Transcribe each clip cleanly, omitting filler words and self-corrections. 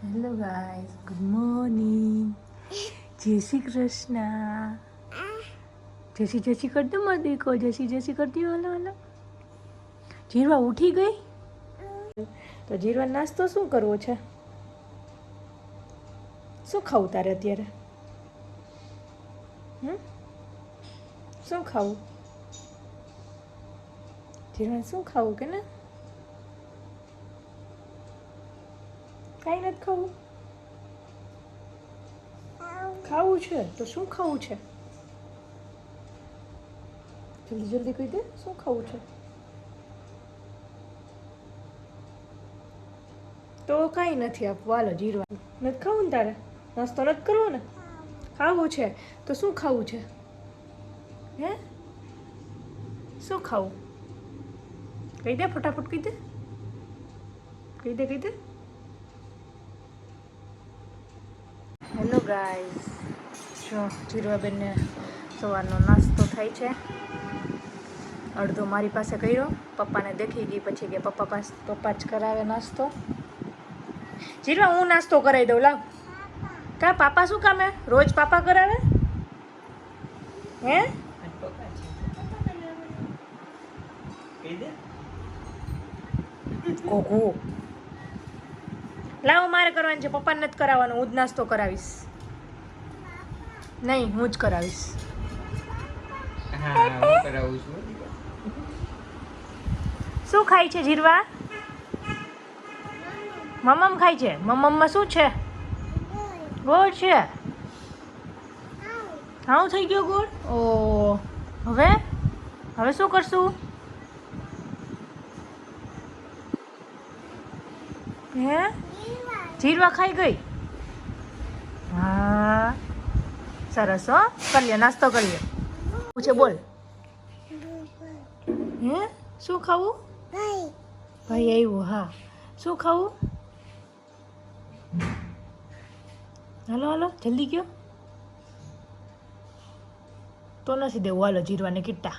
Hello guys, good morning. જય શ્રી કૃષ્ણ. જય શ્રી કરી દો મારો દીકો. જય શ્રી કરી દો. Hello hello. જીરવા ઉઠી ગઈ? તો જીરવા નાસ્તો શું કરવો છે? શું ખાવું તારે અત્યારે? શું ખાવું? જીરવા શું ખાવું કે ને? કાંઈ નથી ખાવું? ખાવું છે તો શું ખાવું છે? જલ્દી જલ્દી કહી દે, શું ખાવું છે? તો કાંઈ નથી આપવું. હાલો જીરવા નથી ખાવું ને તારે? નાસ્તો નથી કરવો ને? ખાવું છે તો શું ખાવું છે? હે શું ખાવું? કહી દે, ફટાફટ કહી દે. કહી દે, કહી દે. હેલો ગાઈસ, જો જીરવાબેનને સવારનો નાસ્તો થાય છે. અડધો મારી પાસે કર્યો, પપ્પાને દેખી ગઈ પછી કે પપ્પા જ કરાવે નાસ્તો. જીરવા હું નાસ્તો કરાવી દઉં, લાવ. કા પાપા શું કામે? રોજ પાપા કરાવે? હે કોકો લાવ, મારે કરવાનું છે, પપ્પાને નથી કરાવવાનું. હું જ નાસ્તો કરાવીશ. નહીં, હું જ કરાવીશ. શું ખાય છે જીરવા? મમમ ખાય છે. મમમમાં શું છે? ગોળ છે. હાઉ થઈ ગયો ગોળ? ઓ હવે હવે શું કરશું? હે જીરવા ખાઈ ગઈ? હા સરસ. હો, કરી લે, નાસ્તો કરી લે. પૂછે બોલ. હે શું ખાવું? ભાઈ આવ્યો. હા, શું ખાવું? હાલો હાલો, જલ્દી ગયો. તો નથી દેવું. હાલો જીરવાને કીટા.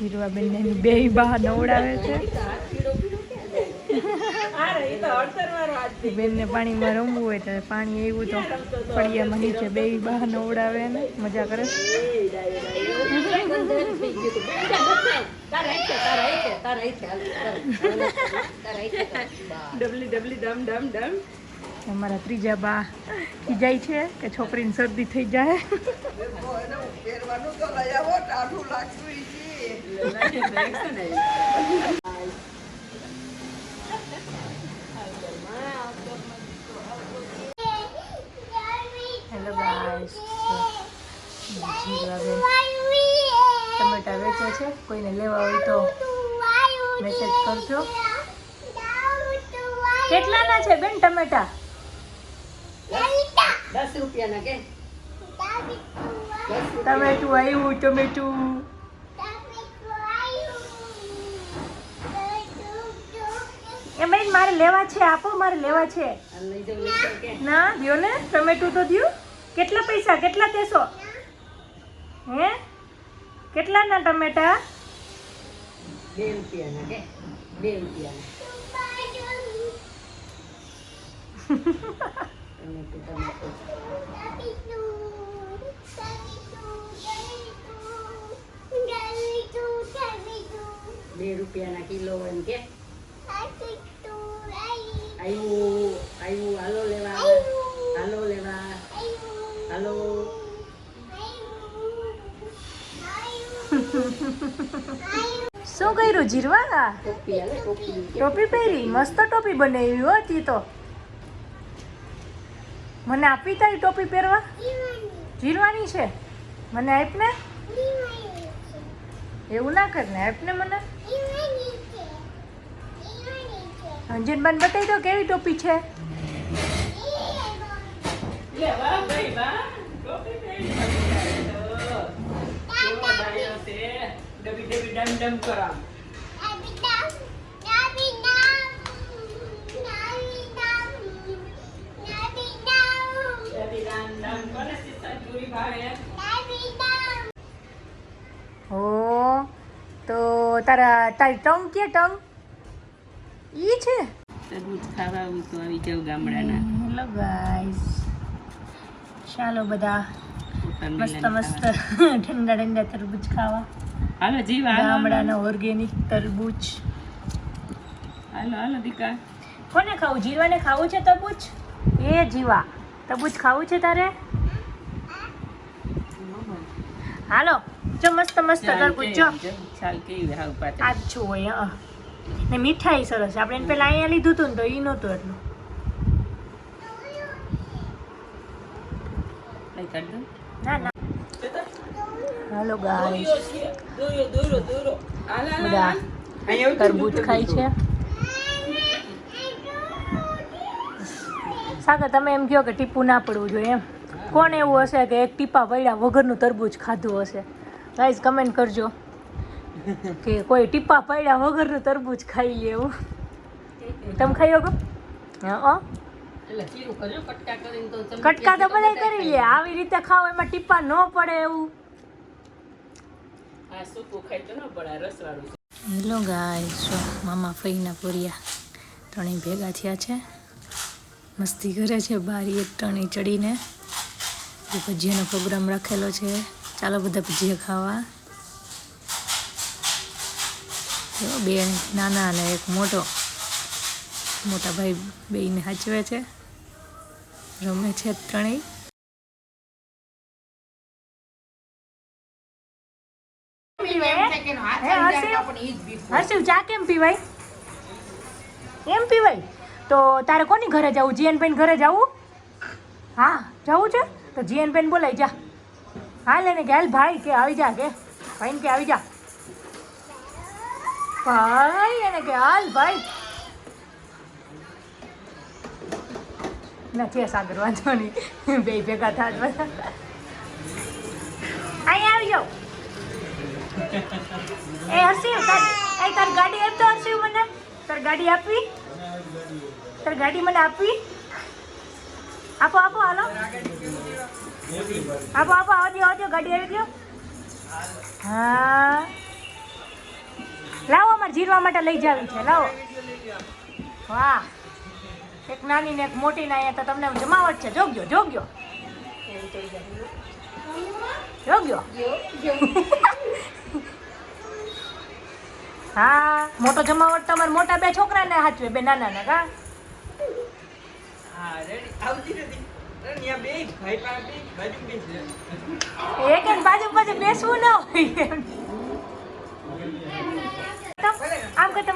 જીરવાબેન બે બહાર નવડાવે છે. બેનને પાણીમાં રમવું હોય તો પાણી આવ્યું તો ફળિયામાં નીચે બે બહાર નવડાવે ને મજા કરે. અમારા ત્રીજા બા ખીજાય છે કે છોકરીને શરદી થઈ જાય. હેલો ગાઈસ, ટમેટા વેચે છે. કોઈને લેવા હોય તો મેસેજ કરજો. કેટલાના છે બેન ટમેટા? 10 રૂપિયાના કે ટમેટું આવ્યું. ટમેટું એ ભાઈ મારે લેવા છે. આપો, મારે લેવા છે. ના દ્યો ને, ટમેટું તો દ્યો. કેટલા પૈસા? કેટલા દેશો? હે કેટલાના ટમેટા? 2 રૂપિયાના કે 2 રૂપિયાના. ₹2 કિલો એમ કે આવ્યું. હાલો લેવા, હાલો લેવા, હાલો. શું કર્યું જીરવા? ટોપી ટોપી પહેરી? મસ્ત ટોપી બનાવી હતી. તો મને આપી તારી ટોપી પહેરવા? જીરવાની છે. મને આપ ને. એવું ના કર ને આપને મને અંજનબાન બતાવી દો કેવી ટોપી છે. લે વાહ ભાઈ વાહ ટોપી પહેરી કેવો ડાયો છે ડબી ડબી ડમ ડમ કરા ડબી ડમ ડમ કરે છે પૂરી ભાવે ઓ તો તારી ટંગ કે ટંગ ઈ છે. તરબૂચ ખાવા આવું તો આવી જાવ ગામડાના હેલો ગાઈસ ચાલો બધા મસ્ત મસ્ત ઠંડા ઠંડા તરબૂચ ખાવા. હાલો જીવા ગામડાના ઓર્ગેનિક તરબૂચ. હાલો હાલો દીકા કોને ખાવું? જીવાને ખાવું છે તરબૂચ? એ જીવા તરબૂચ ખાવું છે તારે? હાલો જો મસ્ત મસ્ત તરબૂચ જો ચાલ કેવી હાવ પાછળ આ છું હોય ને મીઠાઈ સરસ. આપણે એને પેલા અહીંયા લીધું હતું ને તો ઈ નહોતું એટલું. લઈ કાઢ દો ના ના હાલો ગાઈસ દોરો બધા તરબૂચ ખાય છે. સાગર તમે એમ કહો કે ટીપું ના પડવું જોઈએ એમ. કોણ એવું હશે કે એક ટીપા પડ્યા વગરનું તરબૂચ ખાધું હશે? ગાઈસ કમેન્ટ કરજો કે કોઈ ટીપા પડ્યા વગરનું તરબૂચ ખાઈ લે એવું. તમે ખાઈ શકો? હા એટલે ચીરું કરજો કટકા કરીને તો તમે કટકા તો બધા કરી લે. આવી રીતે ખાવ એમાં ટીપા ન પડે એવું. આ સૂકું ખાઈ તો ન પડે રસવાળું. હેલો ગાઈસ મામા ફઈના પોરિયા ત્રણેય ભેગા થયા છે. મસ્તી કરે છે બારી એક ત્રણેય ચડીને. ભજીયાનો પ્રોગ્રામ રાખેલો છે. ચાલો બધા ભજીયા ખાવા. બે નાના અને એક મોટા ભાઈ બેયને સાચવે છે. રમે છે ત્રણેય. હર્ષિવ ચા કેમ પીવાય? એમ પીવાય તો તારે કોની ઘરે જવું? જીએનભાઈ ઘરે જવું? હા જવું છે તો જીએનભાઈ બોલાય જા. હાલ એને કે હાલ ભાઈ કે આવી જા કે ભાઈ કે આવી જા ભાઈ એને કે હાલ ભાઈ નથી સાગર વાંધો નહીં બે ભેગા થાત બધા. અહીંયા આવી જાઓ. એ હર્ષિવ તારી ગાડી આપ તો હર્ષિવ મને. તારી ગાડી આપવી? તારી ગાડી મને આપવી? આપો હાલો આપો આવજો ગાડી આવી ગયો. હા લાવો અમારે જીરવા માટે લઈ જાવી છે. લાવો. વાહ એક નાની ને એક મોટી ને અહીંયા તો તમને જમાવટ છે. જોગ્યો હા મોટો જમાવટ તમારે મોટા બે છોકરાને હાચવે બે નાના ને કા. એક બાજુ બેસવું ના હોય એમ. આમ કરતો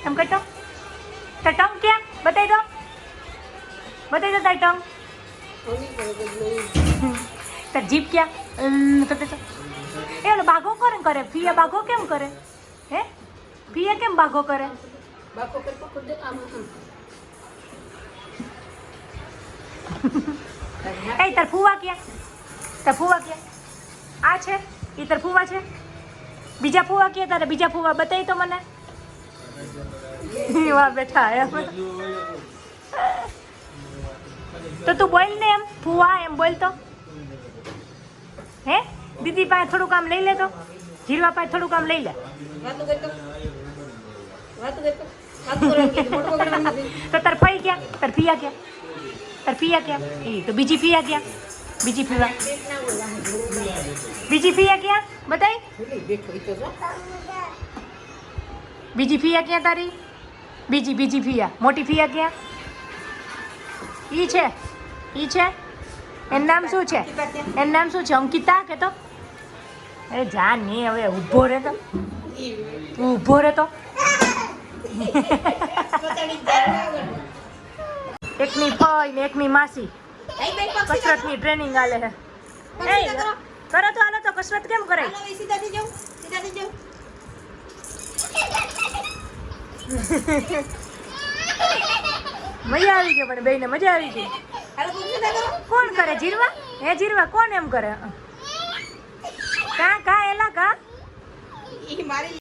એમ કરતો તાર ટંગ ક્યાં? બતાવી દો તાર ટંગ. તાર જીભ ક્યાં? કરતો એ ઓલો બાઘો કોણ કરે? ફિયા બાઘો કેમ કરે? હે ફિયા કેમ બાઘો કરે? એ તાર ફુવા ક્યાં? આ છે એ તાર ફુવા છે? બીજા ફુવા ક્યાં તારે? બીજા ફુવા બતાવી તો મને. એવા બેઠા એમ તો તું બોલ ને એમ ફુવા એમ બોલ તો. હે દીદી પાસે થોડું કામ લઈ લે તો. જીરવા પાસે થોડું કામ લઈ લે. તો તાર ફઈ ક્યાં? તાર પિયા ક્યાં? એ તો બીજી પિયા ક્યાં? બીજી પિયા ક્યાં? બતાય. બીજી પિયા ક્યાં તારી? બીજી પિયા મોટી પિયા ક્યાં? ઈ છે એનું નામ શું છે? અંકિતા કે તો? અરે જા ને હવે ઊભો રહે તો. એકની ફઈ ને એકની માસી કસરતની ટ્રેનિંગ આલે છે. કરો તો હાલો તો કસરત કેમ કરાય હાલો, એ સીધા થઈ જાઓ, સીધા થઈ જાઓ. મજા આવી ગઈ પણ બેયને મજા આવી ગઈ હાલો, પગ સીધા કરો. કોણ કરે જીરવા હે જીરવા કોણ એમ કરે કા કા એલા કા ઈ મારી